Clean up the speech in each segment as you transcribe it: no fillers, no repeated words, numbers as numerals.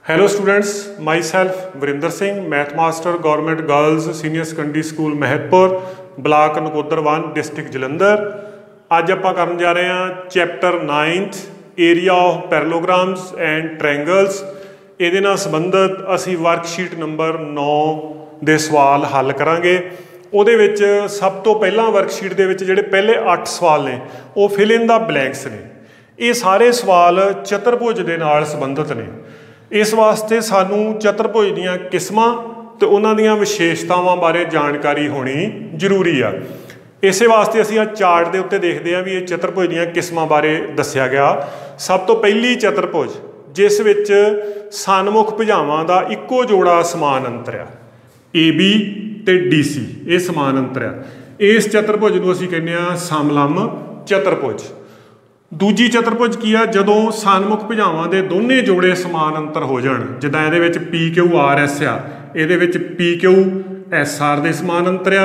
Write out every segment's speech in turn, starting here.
Hello students, my self Varinder Singh, math master government girls senior secondary school Mahatpur, block Nakodar 1, district Jalandhar. अज आप करन जा रहे हैं chapter 9th area of parallelograms and triangles. ये संबंधित असी वर्कशीट नंबर 9 के सवाल हल करांगे। ਉਹਦੇ ਵਿੱਚ सब तो पहला वर्कशीट ਦੇ ਵਿੱਚ ਜਿਹੜੇ ਪਹਿਲੇ 8 सवाल ने वो फिल इन द ब्लैंक्स ने। ये सारे सवाल चतुर्भुज ਦੇ ਨਾਲ संबंधित ने। इस वास्ते सानू चतुर्भुज दीयां किस्मां ते उन्हां दीयां विशेषतावां बारे जानकारी होनी जरूरी आ। इस वास्ते असीं चार्ट के उत्ते देखते हैं भी ये चतुर्भुज दीयां किस्मां बारे दस्सिया गया। सब तो पहली चतुर्भुज जिस विच सन्मुख भुजावां दा इक्को जोड़ा समान अंतर आ, AB ते DC ये समान अंतर आ। इस चतुर्भुज नूं असीं कहने आ समलंब चतुर्भुज। दूजी चतुर्भुज की आ जदों सन्मुख भुजावां दे दोने जोड़े समान अंतर हो जाण, जिद्दां इहदे विच PQRS आ, इहदे विच PQSR दे समान अंतर आ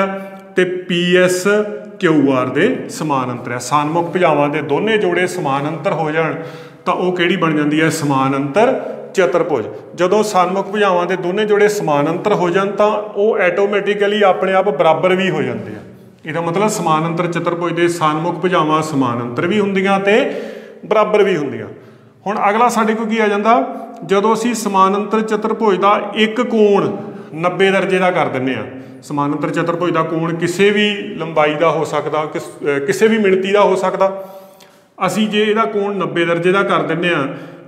ते PSQR दे समान अंतर आ। सन्मुख भुजावां दे दोने जोड़े समान अंतर हो जाण तां ओह किहड़ी बन जांदी है? समान अंतर चतुर्भुज। जदों सन्मुख भुजावां दे दोने जोड़े समान अंतर हो जाण तां ओह ऐटोमैटिकली अपने आप बराबर भी हो जांदे आ। ਇਹਦਾ मतलब समान अंतर चतुर्भुज ਦੇ सन्मुख ਭੁਜਾਵਾਂ समान अंतर भी ਹੁੰਦੀਆਂ ਤੇ बराबर भी ਹੁੰਦੀਆਂ। ਹੁਣ अगला ਸਾਡੇ ਕੋਲ ਕੀ ਆ ਜਾਂਦਾ? ਜਦੋਂ ਅਸੀਂ समान अंतर चतुर्भुज ਦਾ ਇੱਕ ਕੋਣ 90 ਦਰਜੇ ਦਾ ਕਰ ਦਿੰਨੇ ਆ। समान अंतर चतुर्भुज ਦਾ ਕੋਣ ਕਿਸੇ ਵੀ ਲੰਬਾਈ ਦਾ ਹੋ ਸਕਦਾ, ਕਿਸੇ ਵੀ ਮਿਣਤੀ ਦਾ ਹੋ ਸਕਦਾ। ਅਸੀਂ ਜੇ ਇਹਦਾ ਕੋਣ 90 ਦਰਜੇ ਦਾ ਕਰ ਦਿੰਨੇ ਆ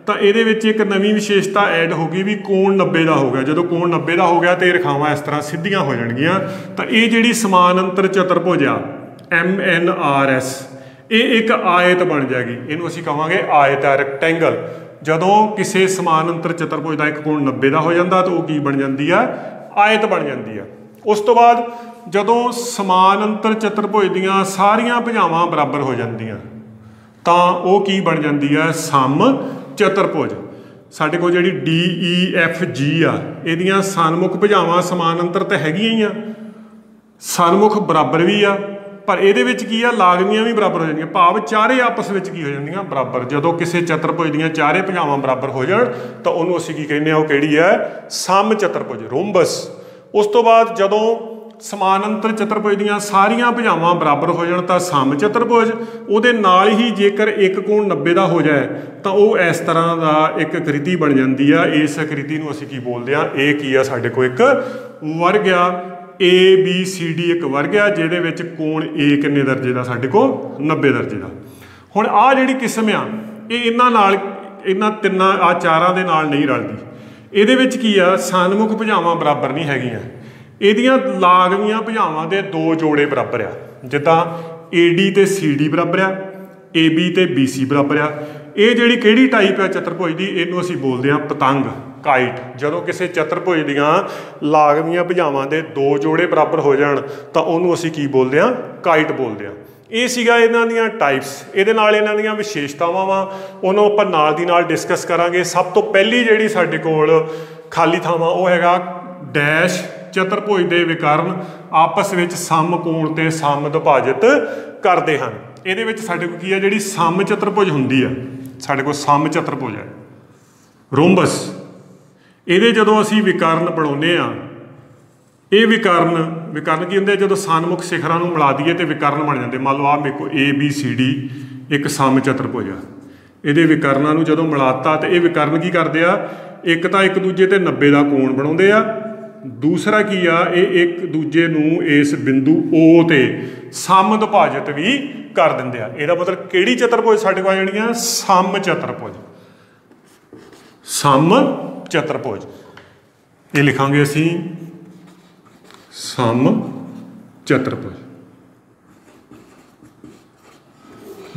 ਤਾਂ ਇਹਦੇ ਵਿੱਚ ਇੱਕ ਨਵੀਂ ਵਿਸ਼ੇਸ਼ਤਾ ਐਡ ਹੋ ਗਈ ਵੀ ਕੋਣ 90 ਦਾ ਹੋ ਗਿਆ। ਜਦੋਂ ਕੋਣ 90 ਦਾ ਹੋ ਗਿਆ ਤੇ ਰੇਖਾਵਾਂ ਇਸ ਤਰ੍ਹਾਂ ਸਿੱਧੀਆਂ ਹੋ ਜਾਣਗੀਆਂ। ਤਾਂ ਇਹ ਜਿਹੜੀ ਸਮਾਨ ਅੰਤਰ ਚਤੁਰਭੁਜ ਆ MNRS, ਇਹ ਇੱਕ ਆਇਤ ਬਣ ਜਾਏਗੀ। ਇਹਨੂੰ ਅਸੀਂ ਕਹਾਂਗੇ ਆਇਤ ਹੈ, ਰੈਕਟੈਂਗਲ। ਜਦੋਂ ਕਿਸੇ ਸਮਾਨ ਅੰਤਰ ਚਤੁਰਭੁਜ ਦਾ ਇੱਕ ਕੋਣ 90 ਦਾ ਹੋ ਜਾਂਦਾ ਤਾਂ ਉਹ ਕੀ ਬਣ ਜਾਂਦੀ ਆ? ਆਇਤ ਬਣ ਜਾਂਦੀ ਆ। ਉਸ ਤੋਂ ਬਾਅਦ ਜਦੋਂ ਸਮਾਨ ਅੰਤਰ ਚਤੁਰਭੁਜ ਦੀਆਂ ਸਾਰੀਆਂ ਭੁਜਾਵਾਂ ਬਰਾਬਰ ਹੋ ਜਾਂਦੀਆਂ ਤਾਂ ਉਹ ਕੀ ਬਣ ਜਾਂਦੀ ਆ? ਸਮ ਚਤੁਰਭੁਜ। ਸਾਡੇ ਕੋਲ ਜਿਹੜੀ DEFG ਆ ਇਹਦੀਆਂ ਸਨਮੁਖ ਭੁਜਾਵਾਂ ਸਮਾਨ ਅੰਤਰ ਤਾਂ ਹੈਗੀਆਂ ਹੀ ਆ, ਸਨਮੁਖ ਬਰਾਬਰ ਵੀ ਆ, ਪਰ ਇਹਦੇ ਵਿੱਚ ਕੀ ਆ? ਲਾਗਮੀਆਂ ਵੀ ਬਰਾਬਰ ਹੋ ਜਾਂਦੀਆਂ, ਭਾਵ ਚਾਰੇ ਆਪਸ ਵਿੱਚ ਕੀ ਹੋ ਜਾਂਦੀਆਂ? ਬਰਾਬਰ। ਜਦੋਂ ਕਿਸੇ ਚਤੁਰਭੁਜ ਦੀਆਂ ਚਾਰੇ ਭੁਜਾਵਾਂ ਬਰਾਬਰ ਹੋ ਜਾਣ ਤਾਂ ਉਹਨੂੰ ਅਸੀਂ ਕੀ ਕਹਿੰਦੇ ਆ? ਉਹ ਕਿਹੜੀ ਹੈ? ਸਮ ਚਤੁਰਭੁਜ, ਰੋਮਬਸ। ਉਸ ਤੋਂ ਬਾਅਦ ਜਦੋਂ ਸਮਾਨ ਅੰਤਰ ਚਤੁਰਭੁਜ ਦੀਆਂ ਸਾਰੀਆਂ ਭੁਜਾਵਾਂ ਬਰਾਬਰ ਹੋ ਜਾਣ ਤਾਂ ਸਮ ਚਤੁਰਭੁਜ। ਉਹਦੇ ਨਾਲ ਹੀ ਜੇਕਰ ਇੱਕ ਕੋਣ 90 ਦਾ ਹੋ ਜਾਏ ਤਾਂ ਉਹ ਇਸ ਤਰ੍ਹਾਂ ਦਾ ਇੱਕ ਆਕ੍ਰਿਤੀ ਬਣ ਜਾਂਦੀ ਆ। ਇਸ ਆਕ੍ਰਿਤੀ ਨੂੰ ਅਸੀਂ ਕੀ ਬੋਲਦੇ ਆ? ਇਹ ਕੀ ਆ? ਸਾਡੇ ਕੋਲ ਇੱਕ ਵਰਗ ਆ, ABCD ਇੱਕ ਵਰਗ ਆ ਜਿਹਦੇ ਵਿੱਚ ਕੋਣ A ਕਿੰਨੇ ਦਰਜੇ ਦਾ? ਸਾਡੇ ਕੋਲ 90 ਦਰਜੇ ਦਾ। ਹੁਣ ਆਹ ਜਿਹੜੀ ਕਿਸਮ ਆ ਇਹ ਇਹਨਾਂ ਨਾਲ, ਇਹਨਾਂ ਤਿੰਨਾਂ ਆ ਚਾਰਾਂ ਦੇ ਨਾਲ ਨਹੀਂ ਰਲਦੀ। ਇਹਦੇ ਵਿੱਚ ਕੀ ਆ? ਸਨਮੁਖ ਭੁਜਾਵਾਂ ਬਰਾਬਰ ਨਹੀਂ ਹੈਗੀਆਂ। ਇਹਦੀਆਂ ਲਾਗਵੀਆਂ ਭੁਜਾਵਾਂ ਦੇ ਦੋ ਜੋੜੇ ਬਰਾਬਰ ਆ। ਜਿੱਦਾਂ AD ਤੇ CD ਬਰਾਬਰ ਆ, AB ਤੇ BC ਬਰਾਬਰ ਆ। ਇਹ ਜਿਹੜੀ ਕਿਹੜੀ ਟਾਈਪ ਆ ਚਤੁਰਭੁਜ ਦੀ? ਇਹਨੂੰ ਅਸੀਂ ਬੋਲਦੇ ਆ ਪਤੰਗ, ਕਾਈਟ। ਜਦੋਂ ਕਿਸੇ ਚਤੁਰਭੁਜ ਦੀਆਂ ਲਾਗਵੀਆਂ ਭੁਜਾਵਾਂ ਦੇ ਦੋ ਜੋੜੇ ਬਰਾਬਰ ਹੋ ਜਾਣ ਤਾਂ ਉਹਨੂੰ ਅਸੀਂ ਕੀ ਬੋਲਦੇ ਆ? ਕਾਈਟ ਬੋਲਦੇ ਆ। ਇਹ ਸੀਗਾ ਇਹਨਾਂ ਦੀਆਂ ਟਾਈਪਸ। ਇਹਦੇ ਨਾਲ ਇਹਨਾਂ ਦੀਆਂ ਵਿਸ਼ੇਸ਼ਤਾਵਾਂ ਵਾ ਉਹਨੂੰ ਆਪਾਂ ਨਾਲ ਦੀ ਨਾਲ ਡਿਸਕਸ ਕਰਾਂਗੇ। ਸਭ ਤੋਂ ਪਹਿਲੀ ਜਿਹੜੀ ਸਾਡੇ ਕੋਲ ਖਾਲੀ ਥਾਵਾਂ ਉਹ ਹੈਗਾ ਡੈਸ਼। ਚਤੁਰਭੁਜ ਦੇ ਵਿਕਰਨ ਆਪਸ ਵਿੱਚ ਸਮ ਕੋਣ ਤੇ ਸਮ ਦੁਭਾਜਿਤ ਕਰਦੇ ਹਨ। ਇਹਦੇ ਵਿੱਚ ਸਾਡੇ ਕੋਲ ਕੀ ਆ? ਜਿਹੜੀ ਸਮ ਚਤੁਰਭੁਜ ਹੁੰਦੀ ਆ, ਸਾਡੇ ਕੋਲ ਸਮ ਚਤੁਰਭੁਜ ਹੈ ਰੋਮਬਸ। ਇਹਦੇ ਜਦੋਂ ਅਸੀਂ ਵਿਕਰਨ ਬਣਾਉਂਦੇ ਆ, ਇਹ ਵਿਕਰਨ ਕੀ ਹੁੰਦੇ? ਜਦੋਂ ਸਨਮੁਖ ਸਿਖਰਾਂ ਨੂੰ ਮਿਲਾ ਦਈਏ ਤੇ ਵਿਕਰਨ ਬਣ ਜਾਂਦੇ। ਮੰਨ ਲਓ ਆਹ ਮੇਰੇ ਕੋਲ ABCD ਇੱਕ ਸਮ ਚਤੁਰਭੁਜ ਆ। ਇਹਦੇ ਵਿਕਰਨਾਂ ਨੂੰ ਜਦੋਂ ਮਿਲਾਤਾ ਤੇ ਇਹ ਵਿਕਰਨ ਕੀ ਕਰਦੇ ਆ? ਇੱਕ ਤਾਂ ਇੱਕ ਦੂਜੇ ਤੇ 90 ਦਾ ਕੋਣ ਬਣਾਉਂਦੇ ਆ। ਦੂਸਰਾ ਕੀ ਆ? ਇਹ ਇੱਕ ਦੂਜੇ ਨੂੰ ਇਸ ਬਿੰਦੂ O ਤੇ ਸਮ ਦੁਭਾਜਿਤ ਵੀ ਕਰ ਦਿੰਦੇ ਆ। ਇਹਦਾ ਮਤਲਬ ਕਿਹੜੀ ਚਤੁਰਭੁਜ ਸਾਡੇ ਕੋਲ ਆ ਜਾਣੀਆਂ? ਸਮ ਚਤੁਰਭੁਜ, ਸਮ ਚਤੁਰਭੁਜ। ਇਹ ਲਿਖਾਂਗੇ ਅਸੀਂ ਸਮ ਚਤੁਰਭੁਜ,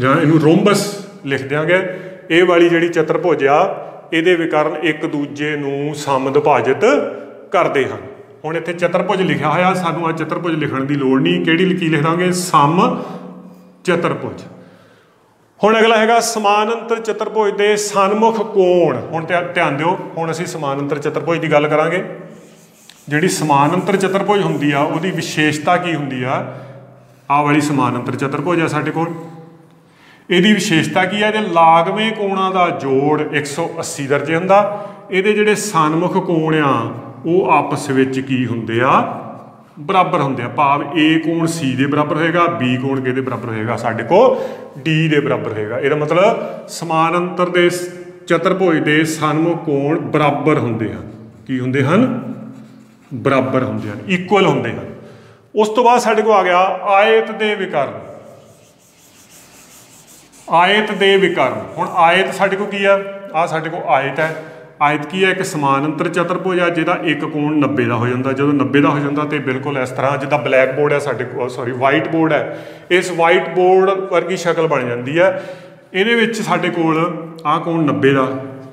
ਜਾਂ ਇਹਨੂੰ ਰੋਮਬਸ ਲਿਖ ਦਿਆਂਗੇ। ਇਹ ਵਾਲੀ ਜਿਹੜੀ ਚਤੁਰਭੁਜ ਆ ਇਹਦੇ ਵਿਕਰਨ ਇੱਕ ਦੂਜੇ ਨੂੰ ਸਮ ਦੁਭਾਜਿਤ ਕਰਦੇ ਹਨ। ਹੁਣ ਇੱਥੇ ਚਤੁਰਭੁਜ ਲਿਖਿਆ ਹੋਇਆ, ਸਾਨੂੰ ਆ ਚਤੁਰਭੁਜ ਲਿਖਣ ਦੀ ਲੋੜ ਨਹੀਂ। ਕਿਹੜੀ ਕੀ ਲਿਖ ਦਾਂਗੇ? ਸਮ ਚਤੁਰਭੁਜ। ਹੁਣ ਅਗਲਾ ਹੈਗਾ ਸਮਾਨ ਅੰਤਰ ਚਤੁਰਭੁਜ ਦੇ ਸਨਮੁਖ ਕੋਣ। ਹੁਣ ਧਿਆਨ ਦਿਓ, ਹੁਣ ਅਸੀਂ ਸਮਾਨ ਅੰਤਰ ਚਤੁਰਭੁਜ ਦੀ ਗੱਲ ਕਰਾਂਗੇ। ਜਿਹੜੀ ਸਮਾਨ ਅੰਤਰ ਚਤੁਰਭੁਜ ਹੁੰਦੀ ਆ ਉਹਦੀ ਵਿਸ਼ੇਸ਼ਤਾ ਕੀ ਹੁੰਦੀ ਆ? ਆਹ ਵਾਲੀ ਸਮਾਨ ਅੰਤਰ ਚਤੁਰਭੁਜ ਆ ਸਾਡੇ ਕੋਲ। ਇਹਦੀ ਵਿਸ਼ੇਸ਼ਤਾ ਕੀ ਆ? ਇਹਦੇ ਲਾਗਵੇਂ ਕੋਣਾਂ ਦਾ ਜੋੜ 180 ਦਰਜੇ ਹੁੰਦਾ। ਇਹਦੇ ਜਿਹੜੇ ਸਨਮੁਖ ਕੋਣ ਆ ਉਹ ਆਪਸ ਵਿੱਚ ਕੀ ਹੁੰਦੇ ਆ, ਬਰਾਬਰ ਹੁੰਦੇ ਆ। ਭਾਵ A ਕੋਣ C ਦੇ ਬਰਾਬਰ ਹੋਏਗਾ, B ਕੋਣ ਕਿਹਦੇ ਬਰਾਬਰ ਹੋਏਗਾ, ਸਾਡੇ ਕੋਲ D ਦੇ ਬਰਾਬਰ ਹੋਏਗਾ। ਇਹਦਾ ਮਤਲਬ ਸਮਾਨਾਂਤਰ ਦੇ ਚਤੁਰਭੁਜ ਦੇ ਸਨਮੁਖ ਕੋਣ ਬਰਾਬਰ ਹੁੰਦੇ ਹਨ। ਕੀ ਹੁੰਦੇ ਹਨ, ਬਰਾਬਰ ਹੁੰਦੇ ਹਨ, ਇਕੁਅਲ ਹੁੰਦੇ ਹਨ। ਉਸ ਤੋਂ ਬਾਅਦ ਸਾਡੇ ਕੋਲ ਆ ਗਿਆ ਆਇਤ ਦੇ ਵਿਕਰਨ। ਆਇਤ ਦੇ ਵਿਕਰਨ, ਹੁਣ ਆਇਤ ਸਾਡੇ ਕੋਲ ਕੀ ਆ, ਆ ਸਾਡੇ ਕੋਲ ਆਇਤ ਹੈ। ਆਇਤ ਕੀ ਹੈ, ਇੱਕ ਸਮਾਨਾਂਤਰ ਚਤੁਰਭੁਜ ਆ ਜਿਹਦਾ ਇੱਕ ਕੋਣ 90 ਦਾ ਹੋ ਜਾਂਦਾ। ਜਦੋਂ 90 ਦਾ ਹੋ ਜਾਂਦਾ ਤੇ ਬਿਲਕੁਲ ਇਸ ਤਰ੍ਹਾਂ ਜਿੱਦਾਂ ਬਲੈਕ ਬੋਰਡ ਹੈ ਸਾਡੇ ਕੋਲ, ਸੌਰੀ ਵਾਈਟ ਬੋਰਡ ਹੈ, ਇਸ ਵਾਈਟ ਬੋਰਡ ਵਰਗੀ ਸ਼ਕਲ ਬਣ ਜਾਂਦੀ ਹੈ। ਇਹਦੇ ਵਿੱਚ ਸਾਡੇ ਕੋਲ ਆਹ ਕੋਣ 90 ਦਾ,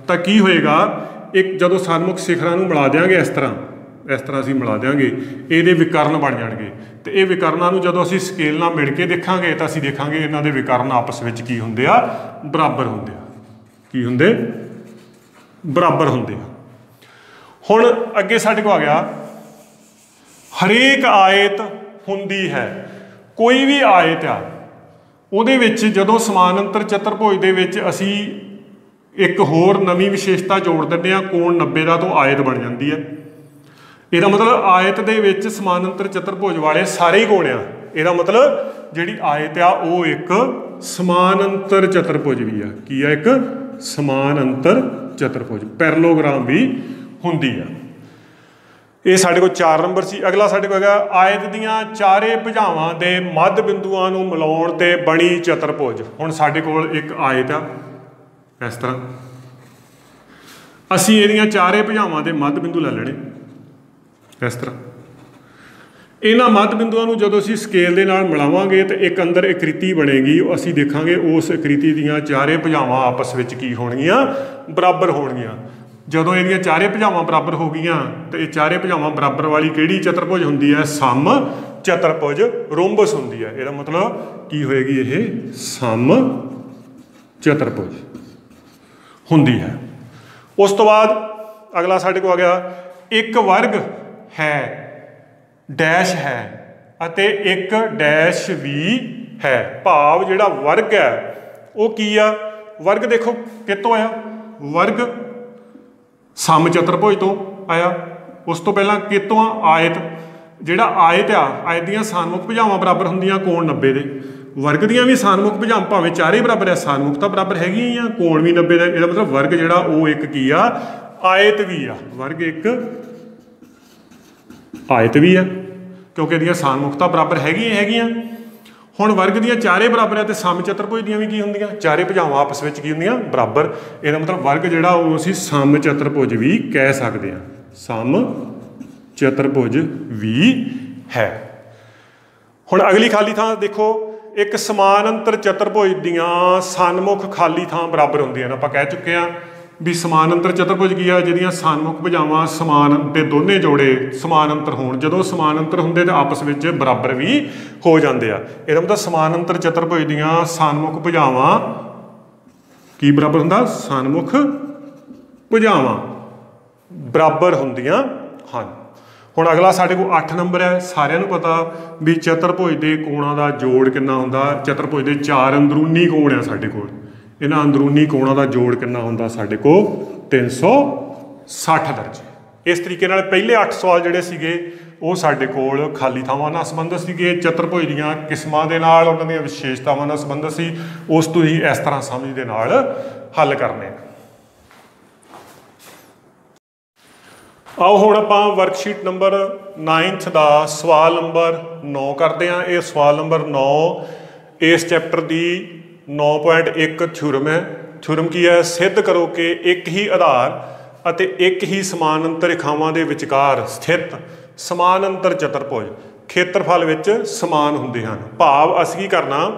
ਤਾਂ ਕੀ ਹੋਏਗਾ, ਇੱਕ ਜਦੋਂ ਸਨਮੁਖ ਸਿਖਰਾਂ ਨੂੰ ਮਿਲਾ ਦਿਆਂਗੇ ਇਸ ਤਰ੍ਹਾਂ ਅਸੀਂ ਮਿਲਾ ਦਿਆਂਗੇ, ਇਹਦੇ ਵਿਕਰਨ ਬਣ ਜਾਣਗੇ। ਤੇ ਇਹ ਵਿਕਰਨਾਂ ਨੂੰ ਜਦੋਂ ਅਸੀਂ ਸਕੇਲ ਨਾਲ ਮਿਲ ਕੇ ਦੇਖਾਂਗੇ ਤਾਂ ਅਸੀਂ ਦੇਖਾਂਗੇ ਇਹਨਾਂ ਦੇ ਵਿਕਰਨ ਆਪਸ ਵਿੱਚ ਕੀ ਹੁੰਦੇ ਆ, ਬਰਾਬਰ ਹੁੰਦੇ ਆ। ਕੀ ਹੁੰਦੇ, ਬਰਾਬਰ ਹੁੰਦੇ ਆ। ਹੁਣ ਅੱਗੇ ਸਾਡੇ ਕੋਲ ਆ ਗਿਆ ਹਰੇਕ ਆਇਤ ਹੁੰਦੀ ਹੈ। ਕੋਈ ਵੀ ਆਇਤ ਆ ਉਹਦੇ ਵਿੱਚ ਜਦੋਂ ਸਮਾਨਾਂਤਰ ਚਤੁਰਭੁਜ ਦੇ ਵਿੱਚ ਅਸੀਂ ਇੱਕ ਹੋਰ ਨਵੀਂ ਵਿਸ਼ੇਸ਼ਤਾ ਜੋੜ ਦਿੰਦੇ ਆ, ਕੋਣ 90 ਦਾ ਤੋਂ ਆਇਤ ਬਣ ਜਾਂਦੀ ਹੈ। ਇਹਦਾ ਮਤਲਬ ਆਇਤ ਦੇ ਵਿੱਚ ਸਮਾਨਾਂਤਰ ਚਤੁਰਭੁਜ ਵਾਲੇ ਸਾਰੇ ਹੀ ਕੋਣ ਆ। ਇਹਦਾ ਮਤਲਬ ਜਿਹੜੀ ਆਇਤ ਆ ਉਹ ਇੱਕ ਸਮਾਨਾਂਤਰ ਚਤੁਰਭੁਜ ਵੀ ਆ। ਕੀ ਆ, ਇੱਕ ਸਮਾਨਾਂਤਰ ਚਤੁਰਭੁਜ, ਪੈਰਲੋਗ੍ਰਾਮ ਵੀ ਹੁੰਦੀ ਆ। ਇਹ ਸਾਡੇ ਕੋਲ 4 ਨੰਬਰ ਸੀ। ਅਗਲਾ ਸਾਡੇ ਕੋਲ ਹੈਗਾ ਆਇਤ ਦੀਆਂ ਚਾਰੇ ਭੁਜਾਵਾਂ ਦੇ ਮੱਧ ਬਿੰਦੂਆਂ ਨੂੰ ਮਿਲਾਉਣ ਤੇ ਬਣੀ ਚਤੁਰਭੁਜ। ਹੁਣ ਸਾਡੇ ਕੋਲ ਇੱਕ ਆਇਤ ਆ ਇਸ ਤਰ੍ਹਾਂ, ਅਸੀਂ ਇਹਦੀਆਂ ਚਾਰੇ ਭੁਜਾਵਾਂ ਦੇ ਮੱਧ ਬਿੰਦੂ ਲੈ ਲੈਣੇ ਇਸ ਤਰ੍ਹਾਂ। ਇਹਨਾਂ ਮੱਧ ਬਿੰਦੂਆਂ ਨੂੰ ਜਦੋਂ ਅਸੀਂ ਸਕੇਲ ਦੇ ਨਾਲ ਮਿਲਾਵਾਂਗੇ ਤਾਂ ਇੱਕ ਅੰਦਰ ਆਕ੍ਰਿਤੀ ਬਣੇਗੀ। ਅਸੀਂ ਦੇਖਾਂਗੇ ਉਸ ਆਕ੍ਰਿਤੀ ਦੀਆਂ ਚਾਰੇ ਭੁਜਾਵਾਂ ਆਪਸ ਵਿੱਚ ਕੀ ਹੋਣਗੀਆਂ, ਬਰਾਬਰ ਹੋਣਗੀਆਂ। ਜਦੋਂ ਇਹਦੀਆਂ ਚਾਰੇ ਭੁਜਾਵਾਂ ਬਰਾਬਰ ਹੋ ਗਈਆਂ ਤਾਂ ਇਹ ਚਾਰੇ ਭੁਜਾਵਾਂ ਬਰਾਬਰ ਵਾਲੀ ਕਿਹੜੀ ਚਤੁਰਭੁਜ ਹੁੰਦੀ ਹੈ, ਸਮ ਚਤੁਰਭੁਜ ਰੋਮਬਸ ਹੁੰਦੀ ਹੈ। ਇਹਦਾ ਮਤਲਬ ਕੀ ਹੋਏਗੀ, ਇਹ ਸਮ ਚਤੁਰਭੁਜ ਹੁੰਦੀ ਹੈ। ਉਸ ਤੋਂ ਬਾਅਦ ਅਗਲਾ ਸਾਡੇ ਕੋਲ ਆ ਗਿਆ ਇੱਕ ਵਰਗ ਹੈ ਡੈਸ਼ ਹੈ ਅਤੇ ਇੱਕ ਡੈਸ਼ ਵੀ ਹੈ। ਭਾਵ ਜਿਹੜਾ ਵਰਗ ਹੈ ਉਹ ਕੀ ਆ, ਵਰਗ ਦੇਖੋ ਕਿੱਥੋਂ ਆਇਆ, ਵਰਗ ਸਮ ਚਤੁਰਭੁਜ ਤੋਂ ਆਇਆ। ਉਸ ਤੋਂ ਪਹਿਲਾਂ ਕਿੱਥੋਂ ਆ, ਆਇਤ। ਜਿਹੜਾ ਆਇਤ ਆ, ਆਇਤ ਦੀਆਂ ਸਨਮੁਖ ਭੁਜਾਵਾਂ ਬਰਾਬਰ ਹੁੰਦੀਆਂ ਕੋਣ 90 ਦੇ। ਵਰਗ ਦੀਆਂ ਵੀ ਸਨਮੁਖ ਭੁਜਾਵਾਂ ਭਾਵੇਂ ਚਾਰੇ ਬਰਾਬਰ ਆ, ਸਨਮੁਖ ਤਾਂ ਬਰਾਬਰ ਹੈਗੀਆਂ ਹੀ ਆ, ਕੋਣ ਵੀ 90 ਦਾ। ਇਹਦਾ ਮਤਲਬ ਵਰਗ ਜਿਹੜਾ ਉਹ ਇੱਕ ਕੀ ਆ, ਆਇਤ ਵੀ ਆ। ਵਰਗ ਇੱਕ ਆਇਤ ਵੀ ਆ ਕਿਉਂਕਿ ਇਹਦੀਆਂ ਸਨਮੁਖਤਾ ਬਰਾਬਰ ਹੈਗੀਆਂ। ਹੁਣ ਵਰਗ ਦੀਆਂ ਚਾਰੇ ਬਰਾਬਰ ਆ ਤੇ ਸਮ ਚਤੁਰਭੁਜ ਦੀਆਂ ਵੀ ਕੀ ਹੁੰਦੀਆਂ, ਚਾਰੇ ਭੁਜਾਵਾਂ ਆਪਸ ਵਿੱਚ ਕੀ ਹੁੰਦੀਆਂ, ਬਰਾਬਰ। ਇਹਦਾ ਮਤਲਬ ਵਰਗ ਜਿਹੜਾ ਉਹ ਅਸੀਂ ਸਮ ਚਤੁਰਭੁਜ ਵੀ ਕਹਿ ਸਕਦੇ ਹਾਂ, ਸਮ ਚਤੁਰਭੁਜ ਵੀ ਹੈ। ਹੁਣ ਅਗਲੀ ਖਾਲੀ ਥਾਂ ਦੇਖੋ, ਇੱਕ ਸਮਾਨਾਂਤਰ ਚਤੁਰਭੁਜ ਦੀਆਂ ਸਨਮੁਖ ਖਾਲੀ ਥਾਂ ਬਰਾਬਰ ਹੁੰਦੀਆਂ ਨੇ। ਆਪਾਂ ਕਹਿ ਚੁੱਕੇ ਹਾਂ ਵੀ ਸਮਾਨਾਂਤਰ ਚਤੁਰਭੁਜ ਕੀ ਆ, ਜਿਹਦੀਆਂ ਸਨਮੁਖ ਭੁਜਾਵਾਂ ਸਮਾਨ ਤੇ ਦੋਨੇ ਜੋੜੇ ਸਮਾਨਾਂਤਰ ਹੋਣ। ਜਦੋਂ ਸਮਾਨਾਂਤਰ ਹੁੰਦੇ ਤਾਂ ਆਪਸ ਵਿੱਚ ਬਰਾਬਰ ਵੀ ਹੋ ਜਾਂਦੇ ਆ। ਇਹਦਾ ਮਤਲਬ ਸਮਾਨਾਂਤਰ ਚਤੁਰਭੁਜ ਦੀਆਂ ਸਨਮੁਖ ਭੁਜਾਵਾਂ ਕੀ ਬਰਾਬਰ ਹੁੰਦਾ, ਸਨਮੁਖ ਭੁਜਾਵਾਂ ਬਰਾਬਰ ਹੁੰਦੀਆਂ ਹਨ। ਹੁਣ ਅਗਲਾ ਸਾਡੇ ਕੋਲ 8 ਨੰਬਰ ਹੈ। ਸਾਰਿਆਂ ਨੂੰ ਪਤਾ ਵੀ ਚਤੁਰਭੁਜ ਦੇ ਕੋਣਾਂ ਦਾ ਜੋੜ ਕਿੰਨਾ ਹੁੰਦਾ। ਚਤੁਰਭੁਜ ਦੇ 4 ਅੰਦਰੂਨੀ ਕੋਣ ਆ ਸਾਡੇ ਕੋਲ, ਇਹਨਾਂ ਅੰਦਰੂਨੀ ਕੋਣਾਂ ਦਾ ਜੋੜ ਕਿੰਨਾ ਹੁੰਦਾ ਸਾਡੇ ਕੋਲ 360 ਦਰਜੇ। ਇਸ ਤਰੀਕੇ ਨਾਲ ਪਹਿਲੇ 8 ਸਵਾਲ ਜਿਹੜੇ ਸੀਗੇ ਉਹ ਸਾਡੇ ਕੋਲ ਖਾਲੀ ਥਾਵਾਂ ਨਾਲ ਸੰਬੰਧਿਤ ਸੀਗੇ, ਚਤੁਰਭੁਜ ਦੀਆਂ ਕਿਸਮਾਂ ਦੇ ਨਾਲ, ਉਹਨਾਂ ਦੀਆਂ ਵਿਸ਼ੇਸ਼ਤਾਵਾਂ ਨਾਲ ਸੰਬੰਧਿਤ ਸੀ। ਉਸ ਤੋਂ ਹੀ ਇਸ ਤਰ੍ਹਾਂ ਸਮਝ ਦੇ ਨਾਲ ਹੱਲ ਕਰਨੇ। ਆਓ ਹੁਣ ਆਪਾਂ ਵਰਕਸ਼ੀਟ ਨੰਬਰ 9 ਦਾ ਸਵਾਲ ਨੰਬਰ 9 ਕਰਦੇ ਹਾਂ। ਇਹ ਸਵਾਲ ਨੰਬਰ 9 ਇਸ ਚੈਪਟਰ ਦੀ 9.1 ਥਿਊਰਮ ਹੈ। ਥਿਊਰਮ ਕੀ ਹੈ, ਸਿੱਧ ਕਰੋ ਕਿ ਇੱਕ ਹੀ ਆਧਾਰ ਅਤੇ ਇੱਕ ਹੀ ਸਮਾਨਾਂਤਰ ਰੇਖਾਵਾਂ ਦੇ ਵਿਚਕਾਰ ਸਥਿਤ ਸਮਾਨਾਂਤਰ ਚਤੁਰਭੁਜ ਖੇਤਰਫਲ ਵਿੱਚ ਸਮਾਨ ਹੁੰਦੇ ਹਨ। ਭਾਵ ਅਸੀਂ ਕੀ ਕਰਨਾ,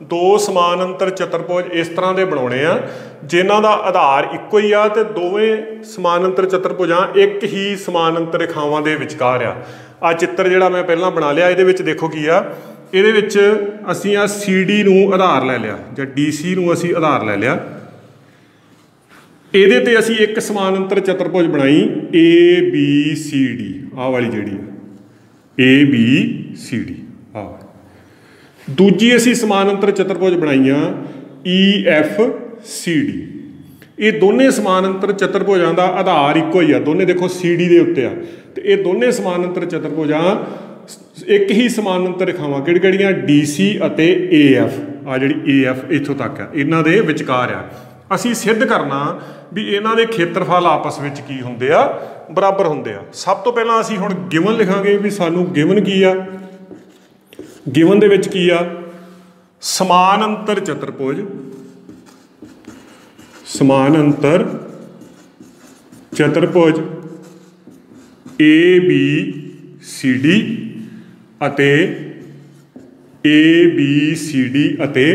ਦੋ ਸਮਾਨਾਂਤਰ ਚਤੁਰਭੁਜ ਇਸ ਤਰ੍ਹਾਂ ਦੇ ਬਣਾਉਣੇ ਆ ਜਿਨ੍ਹਾਂ ਦਾ ਆਧਾਰ ਇੱਕੋ ਹੀ ਆ ਤੇ ਦੋਵੇਂ ਸਮਾਨਾਂਤਰ ਚਤੁਰਭੁਜਾਂ ਇੱਕ ਹੀ ਸਮਾਨਾਂਤਰ ਰੇਖਾਵਾਂ ਦੇ ਵਿਚਕਾਰ ਆ। ਆ ਚਿੱਤਰ ਜਿਹੜਾ ਮੈਂ ਪਹਿਲਾਂ ਬਣਾ ਲਿਆ, ਇਹਦੇ ਵਿੱਚ ਦੇਖੋ ਕੀ ਆ, ਇਹਦੇ ਵਿੱਚ ਅਸੀਂ ਆ CD ਨੂੰ ਆਧਾਰ ਲੈ ਲਿਆ ਜਾਂ DC ਨੂੰ ਅਸੀਂ ਆਧਾਰ ਲੈ ਲਿਆ। ਇਹਦੇ ਤੇ ਅਸੀਂ ਇੱਕ ਸਮਾਨਾਂਤਰ ਚਤੁਰਭੁਜ ਬਣਾਈ ABCD, ਆਹ ਵਾਲੀ ਜਿਹੜੀ ਆ ABCD। ਆਹ ਦੂਜੀ ਅਸੀਂ ਸਮਾਨਾਂਤਰ ਚਤੁਰਭੁਜ ਬਣਾਈਆਂ EFCD। ये दोने समानांतर चतुर्भुजां दा आधार इक्को ही आ, दोने देखो CD दे उत्ते आ, ते ये दोने समानांतर चतुर्भुजां एक ही समानांतर रेखावां किहड़ियां DC अते AF आ जिहड़ी AF इत्थों तक आ, इन्हां दे विचकार आ। असीं सिद्ध करना भी इन्हां दे खेत्रफल आपस विच की हुंदे आ, बराबर हुंदे आ। सब तो पहलां असीं हुण गिवन लिखांगे भी सानूं गिवन की आ, गिवन दे विच की आ समानांतर चतुर्भुज, समानांतर चतुर्भुज ABCD अते ABCD अते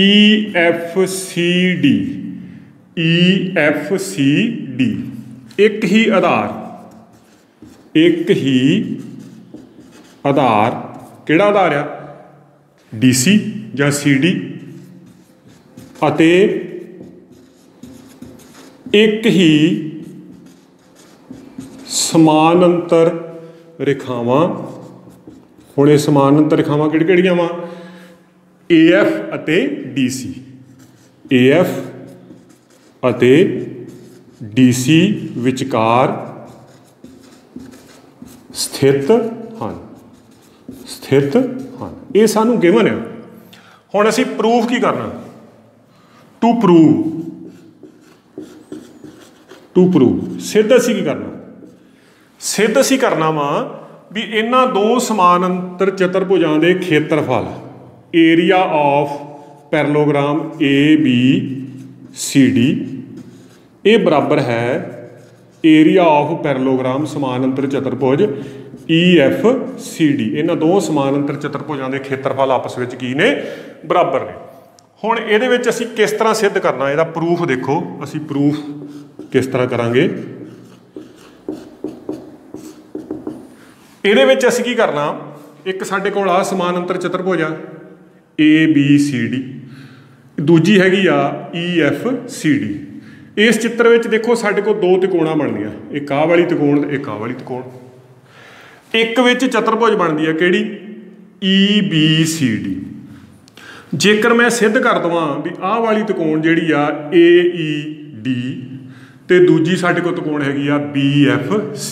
EFCD, EFCD एक ही आधार, एक ही आधार किहड़ा आधार आ DC जां CD अते एक ही समानांतर रेखावां। हुण ये समानांतर रेखावां किहड़ियां वा AF अते DC, AF अते DC विचकार स्थित हन, स्थित हन। ये सानू गिवन है। हुण असीं प्रूफ की करना, टू प्रूव सिद्ध असीं की करना, सिद्ध असीं करना वा भी इन्हां दो समानांतर चतुर्भुजां दे खेत्रफल एरिया ऑफ पैरेललोग्राम ABCD ये बराबर है एरिया ऑफ पैरेललोग्राम समानांतर चतुर्भुज EFCD। इन्हां दो समानांतर चतुर्भुजां दे खेत्रफल आपस विच की ने बराबर ने। हुण इहदे विच असीं किस तरह सिद्ध करना, इहदा प्रूफ देखो असीं प्रूफ किस तरह करांगे। इहदे विच असीं की करना, एक साडे कोल आ समानांतर चतुर्भुज आ ABCD, दूजी हैगी आ EFCD। इस चित्र विच देखो साडे कोल दो त्रिकोणां बनदियां, एक आ वाली त्रिकोण ते एक आ वाली त्रिकोण। एक विच चतुर्भुज बनदी है किहड़ी EBCD। जेकर मैं सिद्ध कर दवां भी आह वाली त्रिकोण जिहड़ी आ AED ते दूजी साडे कोल त्रिकोण हैगी आ BFC,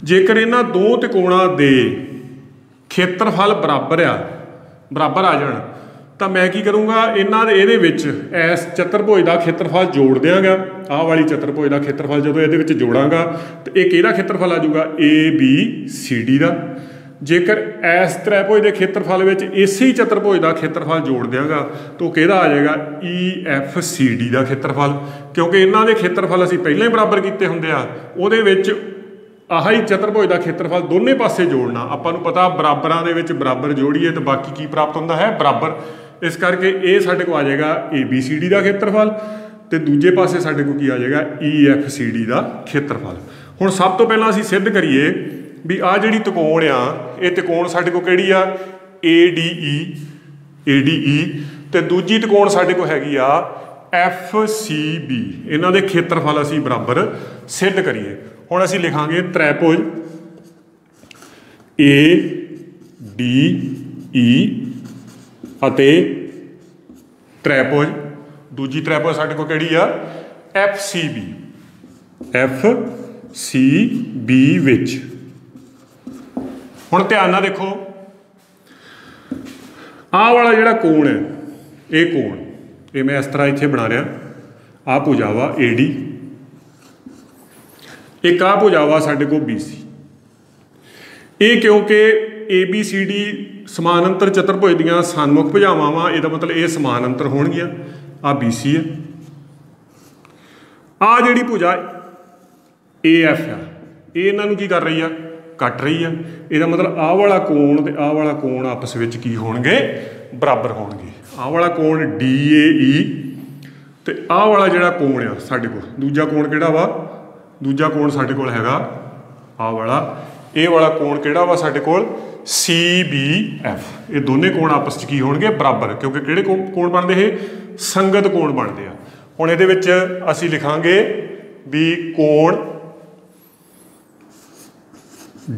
जेकर इन्हां दो त्रिकोणां दे खेत्रफल बराबर आ जाण तो मैं की करूँगा, इन्हां दे इहदे विच इस चतुर्भुज का खेत्रफल जोड़ देंगा। आह वाली चतुर्भुज का खेत्रफल जो इहदे विच जोड़ांगा तो एक इहदा खेत्रफल आ जाऊगा ABCD का। जेकर इस त्रिभुज के खेत्रफल विच इसे चतुर्भुज का खेत्रफल जोड़ देंगा तो किहदा आ जाएगा EFCD का खेत्रफल, क्योंकि इन्हां दे खेत्रफल असीं पहलां ही बराबर कीते हुंदे आ। उहदे विच आही चतुर्भुज का खेत्रफल दोने पासे जोड़ना, आपां नूं पता बराबरां दे विच बराबर जोड़ीए तो बाकी की प्राप्त हुंदा है बराबर। इस करके ये साडे को आ जाएगा ABCD का खेत्रफल तो दूजे पासे साडे को की आ जाएगा EFCD का खेत्रफल। हुण सब तो पहलां असीं सिद्ध करिए भी आ जिहड़ी त्रिकोण आ ये त्रिकोण साडे को किहड़ी आ ADE ते दूजी त्रिकोण साडे को हैगी आ FCB। इन्हां दे खेत्रफल असीं बराबर सिद्ध करिए। हुण असीं लिखांगे त्रिभुज ADE अते त्रिभुज दूजी त्रिभुज साडे को किहड़ी आ FCB, FCB विच। हुण ध्यान नाल देखो आह वाला जिहड़ा कोण है ये कोण ये मैं इस तरह इत्थे बना रहा, आ भुजा वा AD, एक आ भुजा वा साडे को BC। ये क्योंकि ABCD समानांतर चतुर्भुज दीआं सन्मुख भुजावां वा, इहदा मतलब ये समानांतर होणगीआं। आ BC है, आ जिहड़ी भुजा AF आ ये इन्हां नूं की कर रही आ कट रही है। इहदा मतलब आ वाला कोण ते आ वाला कोण आपस विच की होणगे बराबर होणगे। आ वाला कोण DAE ते आ वाला जिहड़ा कोण आ साडे कोल दूजा कोण किहड़ा वा, दूजा कोण साडे कोल हैगा आ वाला, ये वाला कोण किहड़ा वा साडे कोल CBF। ये दोने कोण आपस च की होणगे बराबर, क्योंकि किहड़े कोण बनदे हे संगत कोण बनदे आ। हुण इहदे विच असीं लिखांगे भी कोण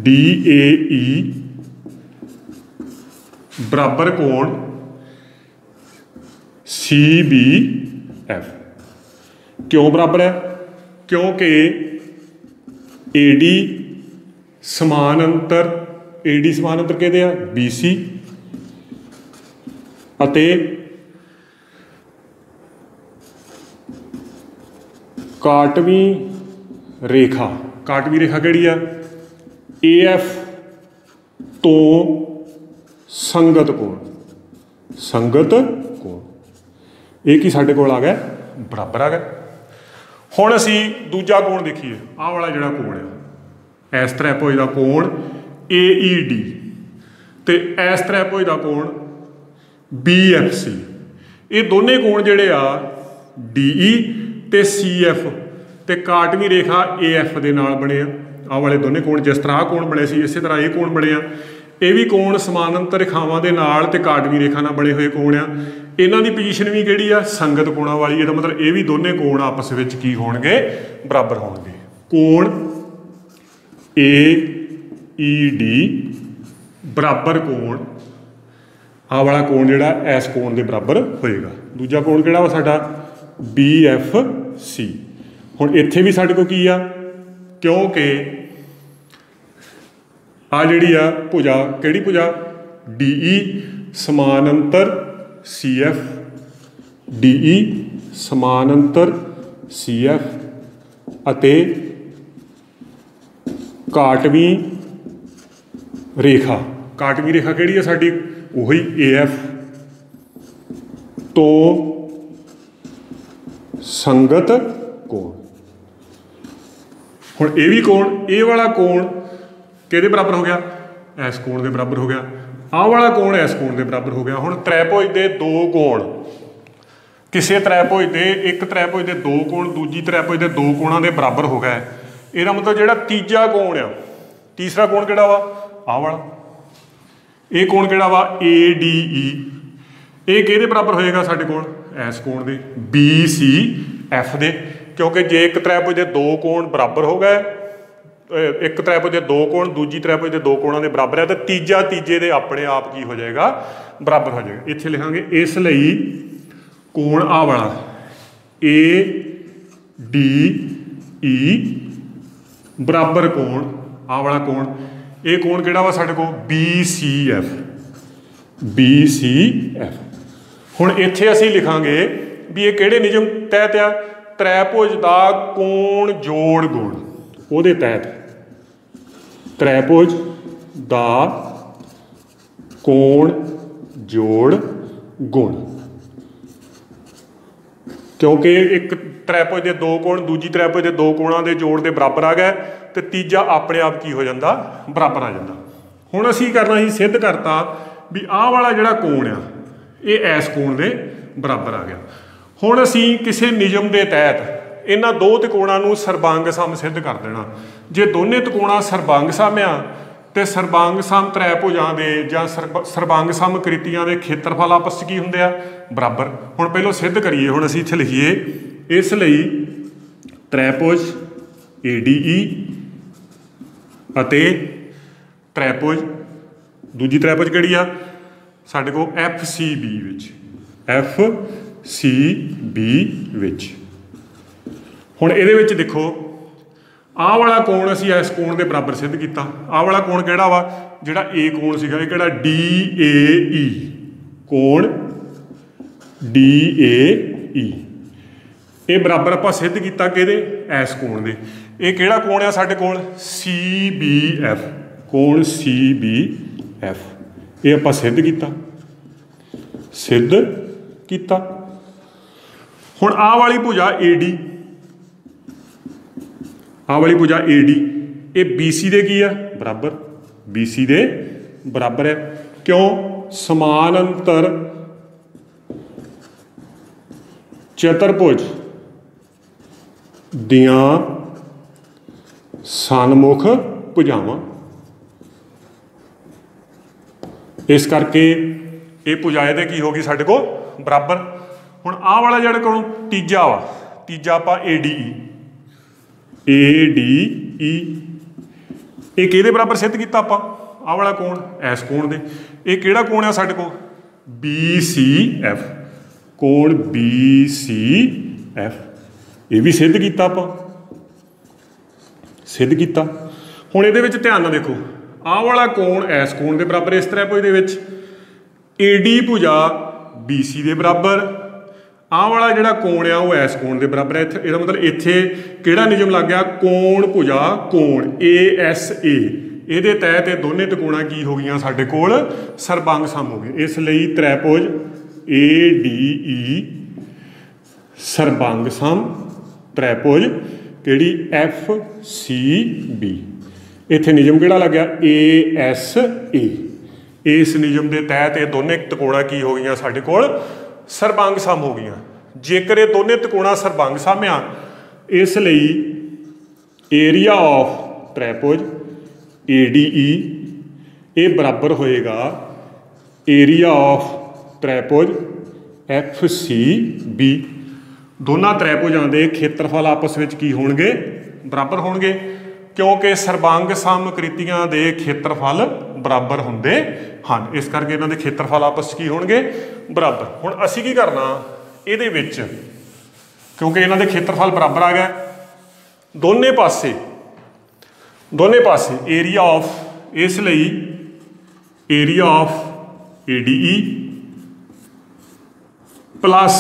DAE बराबर कोण CBF। क्यों बराबर है? क्योंकि AD समानांतर AD समानांतर किहदे आ? BC अते काटवी रेखा किहड़ी आ? AF तो संगत कोण ये की साडे कोल आ गया बराबर आ गया। हुण असी दूजा कोण देखिए, आह वाला जिहड़ा कोण है इस त्रिभुज का कोण AED ते इस त्रिभुज का कोण BFC, ये दोने कोण जिहड़े आ DE ते CF ते काटवी रेखा AF दे नाल बने आ। आह वाले दोने कोण जिस तरह कोण बने सी इस तरह ये कोण बने आ। ये भी कोण समानांतर रेखावां दे नाल ते काटवी रेखा नाल बने हुए कोण आ। इन्हां दी पोजीशन भी किहड़ी आ? संगत कोणां वाली। इहदा मतलब ये भी दोने कोण आपस विच की होणगे? बराबर होणगे। कोण AED बराबर कोण आह वाला कोण जिहड़ा इस कोण दे बराबर होएगा। दूजा कोण किहड़ा वा साडा? BFC। हुण इत्थे भी साडे कोल की आ? क्योंकि आ जिहड़ी आ भुजा किहड़ी भुजा? DE समानांतर CF, DE समानांतर CF अते काटवी रेखा किहड़ी है साडी? उही AF तो संगत कोण। हुण ये भी कोण, ये वाला कोण किहदे बराबर हो गया? इस कोण के बराबर हो गया। आह वाला कोण इस कोण के बराबर हो गया। हुण त्रिभुज के दो कोण, किसी त्रिभुज के एक त्रिभुज के दो कोण दूजी त्रिभुज के दो कोणां के बराबर हो गया। इसका मतलब जिहड़ा तीजा कोण आ, तीसरा कोण किहड़ा वा? आह वाला। ये कोण किहड़ा वा? ADE। ये किहदे बराबर होएगा साडे कोल? इस कोण दे BCF दे। क्योंकि जे एक त्रिभुज के दो कोण बराबर हो गए, एक त्रिभुज के दो कोण दूजी त्रिभुज के दो कोणां दे बराबर है, तो तीजा तीजे दे अपने आप की हो जाएगा? बराबर हो जाएगा। इत्थे लिखांगे इसलिए कोण आह वाला ADE बराबर कोण आह वाला कोण, ये कोण किहड़ा वा साडे कोल? BCF। हुण इत्थे असीं लिखांगे भी ये किहड़े नियम तहत आ? त्रिभुज का कोण जोड़ गुण, उहदे तहत त्रिभुज का कोण जोड़ गुण। क्योंकि एक त्रिभुज के दो कोण दूजी त्रिभुज के दो कोणां के जोड़ के बराबर आ गए, तो तीजा अपने आप की हो जाता? बराबर आ जाता। हुण असीं करना ही सिद्ध करता भी आह वाला जिहड़ा कोण आ ये इस कोण के बराबर आ गया। हुण असीं किसी नियम के तहत इन्हां दो त्रिकोणां नूं सर्बांग सम सिद्ध कर देना। जे दोने त्रिकोण सर्बांग सम आ तो सर्बांग सम त्रिभुजां दे जां सर्बांग सम कृतियां दे खेत्रफल आपस की हुंदे आ? बराबर। हुण पहलों सिद्ध करिए। हुण असीं इत्थे लिखीए इसलिए त्रिभुज ADE अते त्रिभुज दूजी त्रिभुज किहड़ी आ साडे कोल? FCB विच, FCB विच। हुण इहदे विच देखो आह वाला कोण असीं इस कोण के बराबर सिद्ध किया। आह वाला कोण किहड़ा वा? जिहड़ा A कोण सीगा, इह किहड़ा? DAE कोण DAE। ये बराबर आपां सिद्ध किया किहदे? इस कोण दे। ये किहड़ा कोण आ साडे कोल? CBF कोण CBF। ये आपां सिद्ध किया हुण आह वाली भुजा AD, आह वाली भुजा AD ये BC दे की है? बराबर। BC दे बराबर है। क्यों? समानांतर चतुर्भुज दियां सन्मुख भुजावां, इस करके ये भुजा इहदे की होगी साडे कोल? बराबर। हुण आह वाला जिहड़ा कोण तीजा वा, तीजा आपां ADE ये किहदे बराबर सिद्ध किया आपां? आह वाला कोण इस कोण दे। ये किहड़ा कोण आ साडे कोल? BCF कोण BCF। ये भी सिद्ध किया आपां, सिद्ध किया। हुण इहदे विच ध्यान नाल देखो, आह वाला कोण इस कोण के बराबर इस त्रिभुज दे विच, AD भुजा BC के बराबर, आह वाला जिहड़ा कोण आ वो इस कोण के बराबर है। इसदा मतलब इत्थे किहड़ा नियम लग गया, कोण भुजा कोण ASA, ਇਹਦੇ तहत ये दोने त्रिकोणा की हो गई साडे कोल सरबंग सम हो गए। इसलिए त्रिभुज ADE सरबंग सम त्रिभुज किहड़ी FCB, इत्थे नियम किहड़ा लग गया ASA। इस नियम के तहत ये दोने त्रिकोणा की हो गई साडे कोल सरबंग सम हो गई। जेकर ये दोने त्रिकोणा सरबंग सम आ, इसलिए एरिया ऑफ त्रिभुज ADE ये बराबर होएगा एरिया ऑफ त्रिभुज FCB। दोनों त्रिभुजां दे खेत्रफल आपस में की होणगे, बराबर होणगे, क्योंकि सरबंग समकृतियां दे खेत्रफल बराबर हुंदे हन। इस करके इन्हां दे खेत्रफल आपस की होणगे बराबर। हुण असीं की करना इहदे विच, क्योंकि इन्हां दे खेत्रफल बराबर आ गए, दोने पासे एरिया ऑफ, इसलिए एरिया ऑफ ADE प्लस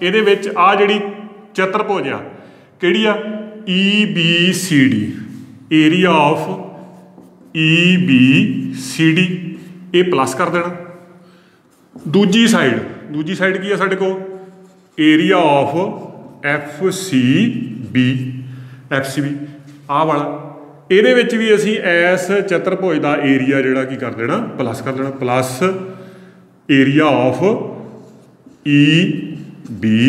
इहदे विच आ जिहड़ी चतुर्भुज आ किहड़ी आ EBCD, एरिया ऑफ EBCD ये प्लस कर देना। दूजी साइड की है साडे कोल एरिया ऑफ FCB आ वाला, ਇਹਦੇ ਵਿੱਚ भी असी इस चतुर्भुज का एरिया जोड़ा की कर देना प्लस कर देना, प्लस एरिया ऑफ EBCD।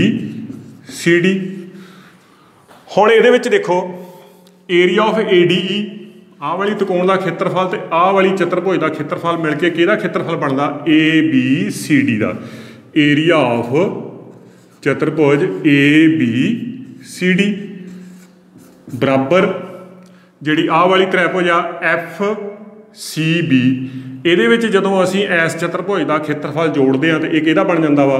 हुण ਇਹਦੇ ਵਿੱਚ देखो एरिया ऑफ ADE आह वाली त्रिकोण का खेत्रफल तो आह वाली चतुर्भुज का खेत्रफल मिल के किहदा खेत्रफल बनता ABCD का, एरिया ऑफ चतुर्भुज ABCD बराबर जिहड़ी आह वाली त्रिभुज आ FCB। ਇਹਦੇ ਵਿੱਚ ਜਦੋਂ ਅਸੀਂ इस चतुर्भुज का खेत्रफल जोड़ते हैं तो ये किहदा बन जाता वा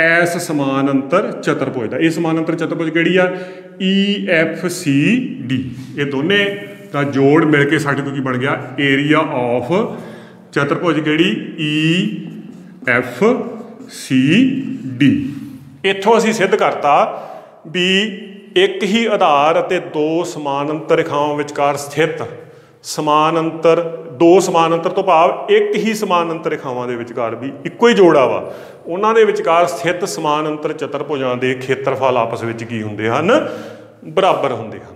इस समानांतर चतुर्भुज का। ये समानांतर चतुर्भुज किहड़ी आ EFCD। ये दोने का जोड़ मिल के साडे कोल की बन गया एरिया ऑफ चतुर्भुज किहड़ी EFCD। इत्थों असीं सिद्ध करता भी एक ही आधार अते दो समानांतर रेखावां विचकार स्थित समानांतर, दो समानांतर तो भाव एक ही समानांतर रेखावां दे विचकार भी इक्को ही जोड़ा वा, उन्हां दे विचकार स्थित समानांतर चतुर्भुजां दे खेत्रफल आपस विच की हुंदे हन, बराबर हुंदे हन।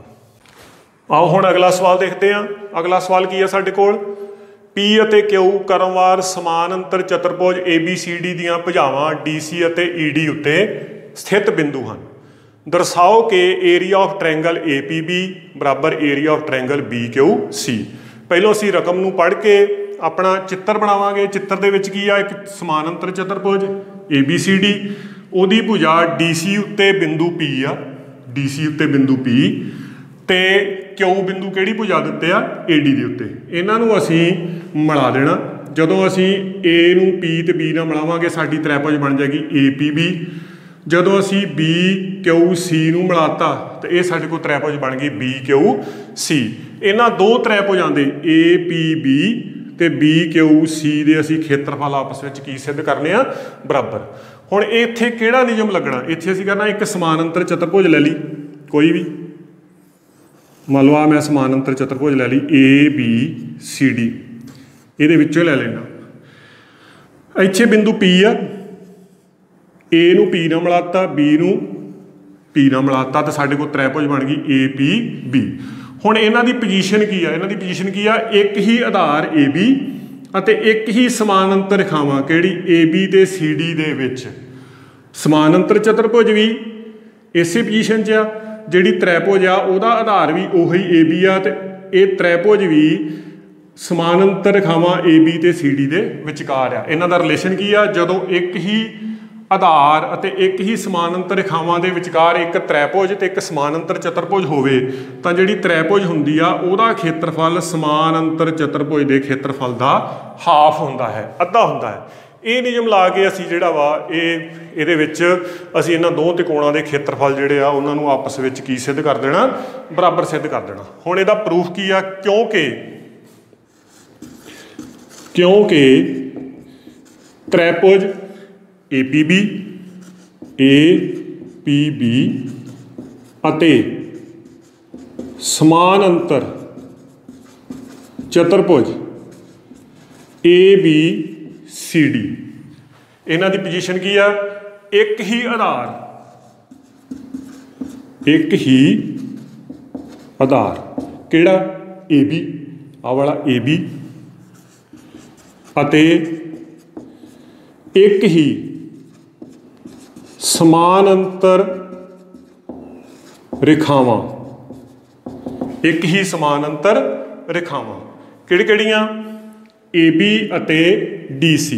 आओ हुण अगला सवाल देखते हैं। अगला सवाल की है साडे कोल, P अते Q क्रमवार समानांतर चतुर्भुज ABCD दीआं भुजावां DC अते ED उत्ते स्थित बिंदु हन। दर्शाओ कि एरिया ऑफ ट्रायंगल APB बराबर एरिया ऑफ ट्रायंगल BQC। पहलों असीं रकम नूं पढ़ के अपना चित्र बनावांगे। चित्र दे विच की आ एक समानांतर चतुर्भुज ABCD, उहदी भुजा DC उत्ते बिंदु P आ, DC उत्ते बिंदु P ते Q बिंदु किहड़ी भुजा दित्ते आ AD दे उत्ते। इन्हां नूं असीं मिला देना। जदों असीं A नूं P ते B नाल मिलावांगे साडी त्रिभुज बन जाएगी APB। जदों असीं BQC नूं मिलाता तो ये साडे कोल त्रिभुज बन गई BQC। इन्हां दो त्रिभुजां दे APB ते BQC दे असीं खेत्रफल आपस विच की सिद्ध करने आ बराबर। हुण इत्थे किहड़ा नियम लगना, इत्थे असीं करना एक समानांतर चतुर्भुज ले ली कोई भी, मान लो मैं समानांतर चतुर्भुज ले ली ABCD, इहदे विचों ले लेना। इत्थे बिंदु P आ, A नूं P नाल मिलाता, B नूं P नाल मिलाता तो साडे कोल त्रिभुज बन गई APB। हुण इन्हां दी पोजीशन की आ, इन्हां दी पोजीशन की आ एक ही आधार AB अते एक ही समानांतर रेखावां किहड़ी AB ते CD दे विच। समानांतर चतुर्भुज भी इसे पोजीशन च आ, जिहड़ी त्रिभुज आ उहदा आधार भी उही AB आ ते इह त्रिभुज भी समानांतर रेखावां AB ते CD दे विचकार आ। इन्हां दा रिलेशन की आ, जदों एक ही आधार अते एक ही समानांतर रेखावां दे विचकार एक त्रिभुज ते एक समानांतर चतुर्भुज होवे तां जिहड़ी त्रिभुज हुंदी आ उहदा खेत्रफल समानांतर चतुर्भुज दे खेत्रफल दा हाफ हुंदा है, अद्धा हुंदा है। ਇਹ ਨਿਯਮ ਲਾ ਕੇ ਅਸੀਂ ਜਿਹੜਾ ਵਾ ਇਹਦੇ ਵਿੱਚ ਅਸੀਂ ਇਹਨਾਂ ਦੋ ਤਿਕੋਣਾਂ ਦੇ ਖੇਤਰਫਲ ਜਿਹੜੇ ਆ ਉਹਨਾਂ ਨੂੰ ਆਪਸ ਵਿੱਚ ਕੀ ਸਿੱਧ ਕਰ ਦੇਣਾ, ਬਰਾਬਰ ਸਿੱਧ ਕਰ ਦੇਣਾ। ਹੁਣ ਇਹਦਾ ਪ੍ਰੂਫ ਕੀ ਆ, ਕਿਉਂਕਿ ਤ੍ਰੈਪੁਜ APB ਅਤੇ ਸਮਾਨੰਤਰ ਚਤੁਰਭੁਜ ABCD ਇਹਨਾਂ ਦੀ ਪੋਜੀਸ਼ਨ ਕੀ ਆ, ਇੱਕ ਹੀ ਆਧਾਰ ਕਿਹੜਾ AB, ਆਹ ਵਾਲਾ AB ਅਤੇ ਇੱਕ ਹੀ ਸਮਾਨੰਤਰ ਰੇਖਾਵਾਂ, ਕਿਹੜੀਆਂ AB ਅਤੇ DC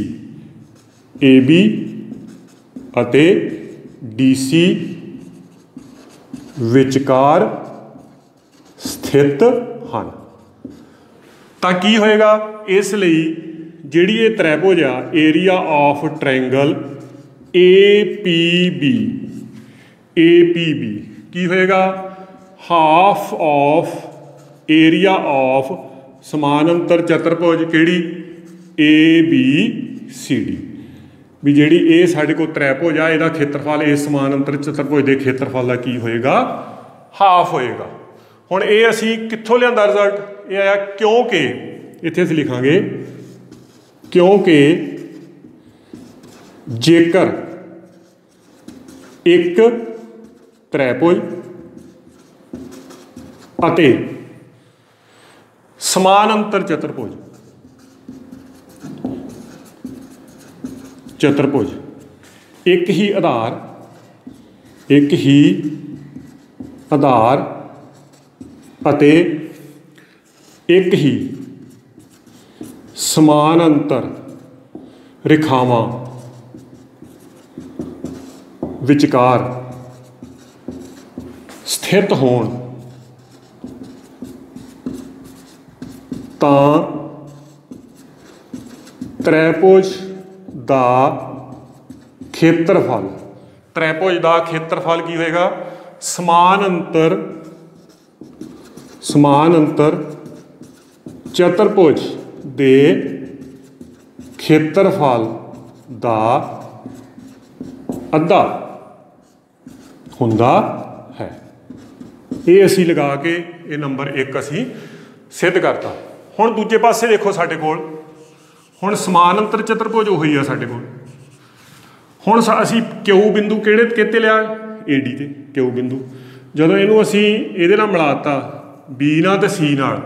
ਵਿਚਕਾਰ ਸਥਿਤ ਹਨ। ਤਾਂ ਕੀ ਹੋਏਗਾ, ਇਸ ਲਈ ਜਿਹੜੀ ਇਹ ਤ੍ਰੈਭੁਜ ਆ, ਏਰੀਆ ਆਫ ਟ੍ਰਾਇੰਗਲ APB ਕੀ ਹੋਏਗਾ, ਹਾਫ ਆਫ ਏਰੀਆ ਆਫ ਸਮਾਨੰਤਰ ਚਤੁਰਭੁਜ ਕਿਹੜੀ ABCD। ਵੀ ਜਿਹੜੀ ਇਹ ਸਾਡੇ ਕੋਲ ਤ੍ਰੈਭੁਜ ਆ, ਇਹਦਾ ਖੇਤਰਫਲ ਇਸ ਸਮਾਨੰਤਰ ਚਤੁਰਭੁਜ ਦੇ ਖੇਤਰਫਲ ਦਾ ਕੀ ਹੋਏਗਾ, ਹਾਫ ਹੋਏਗਾ। ਹੁਣ ਇਹ ਅਸੀਂ ਕਿੱਥੋਂ ਲਿਆਂਦਾ ਰਿਜ਼ਲਟ, ਇਹ ਆਇਆ ਕਿਉਂਕਿ, ਇੱਥੇ ਅਸੀਂ ਲਿਖਾਂਗੇ ਕਿਉਂਕਿ ਜੇਕਰ ਇੱਕ ਤ੍ਰੈਭੁਜ ਅਤੇ ਸਮਾਨੰਤਰ ਚਤੁਰਭੁਜ ਇੱਕ ਹੀ ਆਧਾਰ ਅਤੇ ਇੱਕ ਹੀ ਸਮਾਨੰਤਰ ਰੇਖਾਵਾਂ ਵਿਚਕਾਰ ਸਥਿਤ ਹੋਣ ਤਾਂ ਤ੍ਰੈਭੁਜ ਦਾ ਖੇਤਰਫਲ ਕੀ ਹੋਏਗਾ, ਸਮਾਨੰਤਰ ਚਤੁਰਭੁਜ ਦੇ ਖੇਤਰਫਲ ਦਾ ਅੱਧਾ ਹੁੰਦਾ ਹੈ। ਇਹ ਅਸੀਂ ਲਗਾ ਕੇ ਇਹ ਨੰਬਰ 1 ਅਸੀਂ ਸਿੱਧ ਕਰਤਾ। ਹੁਣ ਦੂਜੇ ਪਾਸੇ ਦੇਖੋ, ਸਾਡੇ ਕੋਲ ਹੁਣ ਸਮਾਨੰਤਰ ਚਤੁਰਭੁਜ ਉਹੀ ਆ ਸਾਡੇ ਕੋਲ। ਹੁਣ ਅਸੀਂ ਕਿਊ ਬਿੰਦੂ ਕਿਹਤੇ ਲਿਆ, AD ਤੇ ਕਿਊ ਬਿੰਦੂ। ਜਦੋਂ ਇਹਨੂੰ ਅਸੀਂ ਇਹਦੇ ਨਾਲ ਮਿਲਾਤਾ B ਨਾਲ ਤੇ C ਨਾਲ,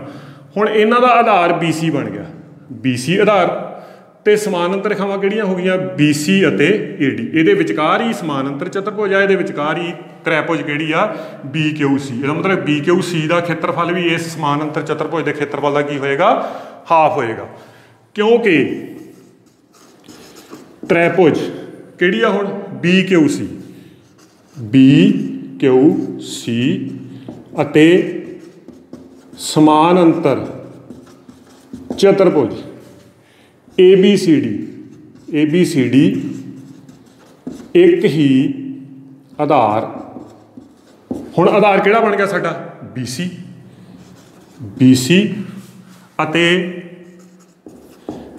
ਹੁਣ ਇਹਨਾਂ ਦਾ ਆਧਾਰ BC ਬਣ ਗਿਆ, BC ਆਧਾਰ ਤੇ ਸਮਾਨੰਤਰ ਰੇਖਾਵਾਂ ਕਿਹੜੀਆਂ ਹੋ ਗਈਆਂ, BC ਅਤੇ AD। ਇਹਦੇ ਵਿਚਕਾਰ ਹੀ ਸਮਾਨੰਤਰ ਚਤੁਰਭੁਜ ਆ, ਇਹਦੇ ਵਿਚਕਾਰ ਹੀ ਤ੍ਰੈਭੁਜ ਕਿਹੜੀ ਆ, BQC। ਇਹਦਾ ਮਤਲਬ BQC ਦਾ ਖੇਤਰਫਲ ਵੀ ਇਸ ਸਮਾਨੰਤਰ ਚਤੁਰਭੁਜ ਦੇ ਖੇਤਰਫਲ ਦਾ ਕੀ ਹੋਏਗਾ, ਹਾਫ ਹੋਏਗਾ। ਕਿਉਂਕਿ ਤ੍ਰੈਭੁਜ ਕਿਹੜੀ ਆ ਹੁਣ, BQC ਅਤੇ ਸਮਾਨੰਤਰ ਚਤੁਰਭੁਜ ABCD ਇੱਕ ਹੀ ਆਧਾਰ। ਹੁਣ ਆਧਾਰ ਕਿਹੜਾ ਬਣ ਗਿਆ ਸਾਡਾ, BC ਅਤੇ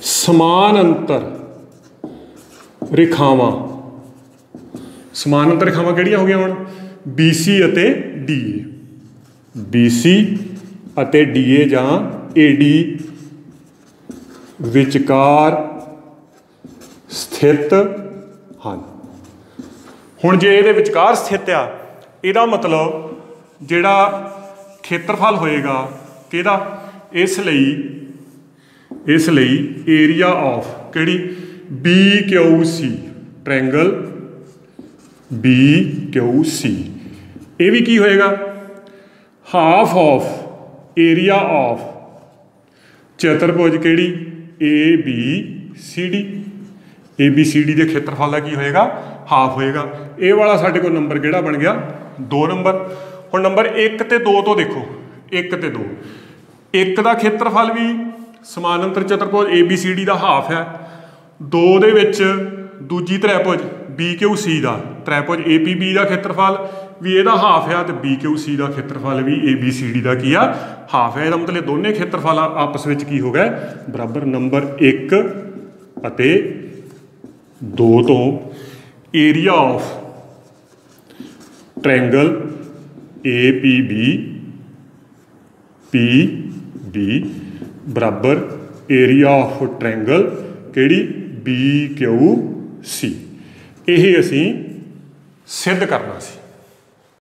ਸਮਾਨੰਤਰ ਰੇਖਾਵਾਂ ਕਿਹੜੀਆਂ ਹੋ ਗਈਆਂ ਹੁਣ, BC ਅਤੇ DA ਜਾਂ AD ਵਿਚਕਾਰ ਸਥਿਤ ਹਨ। ਹੁਣ ਜੇ ਇਹਦੇ ਵਿਚਕਾਰ ਸਥਿਤ ਆ, ਇਹਦਾ ਮਤਲਬ ਜਿਹੜਾ ਖੇਤਰਫਲ ਹੋਏਗਾ ਕਿਹਦਾ, ਇਸ ਲਈ ਏਰੀਆ ਆਫ ਕਿਹੜੀ BQC, ਟ੍ਰਾਇੰਗਲ BQC, ਇਹ ਵੀ ਕੀ ਹੋਏਗਾ, ਹਾਫ ਆਫ ਏਰੀਆ ਆਫ ਚਤੁਰਭੁਜ ਕਿਹੜੀ ABCD ਦੇ ਖੇਤਰਫਲ ਦਾ ਕੀ ਹੋਏਗਾ, ਹਾਫ ਹੋਏਗਾ। ਇਹ ਵਾਲਾ ਸਾਡੇ ਕੋਲ ਨੰਬਰ ਕਿਹੜਾ ਬਣ ਗਿਆ, 2 ਨੰਬਰ। ਹੁਣ ਨੰਬਰ 1 ਤੇ 2 ਤੋਂ ਦੇਖੋ, 1 ਤੇ 2, 1 ਦਾ ਖੇਤਰਫਲ ਵੀ ਸਮਾਨੰਤਰ ਚਤੁਰਭੁਜ ABCD ਦਾ ਹਾਫ ਹੈ। 2 ਦੇ ਵਿੱਚ ਦੂਜੀ ਤ੍ਰੈਪੁਜ BQC ਦਾ ਤ੍ਰੈਪੁਜ APB ਦਾ ਖੇਤਰਫਲ ਵੀ ਇਹਦਾ ਹਾਫ ਆ, ਤੇ BQC ਦਾ ਖੇਤਰਫਲ ਵੀ ABCD ਦਾ ਕੀ ਆ, ਹਾਫ ਹੈ। ਇਹਦਾ ਮਤਲਬ ਦੋਨੇ ਖੇਤਰਫਲ ਆਪਸ ਵਿੱਚ ਕੀ ਹੋ ਗਏ, ਬਰਾਬਰ। ਨੰਬਰ 1 ਅਤੇ 2 ਤੋਂ area of triangle APB PB ਬਰਾਬਰ ਏਰੀਆ ਆਫ ਟ੍ਰਾਇੰਗਲ ਕਿਹੜੀ, BQC। ਇਹ ਅਸੀਂ ਸਿੱਧ ਕਰਨਾ ਸੀ।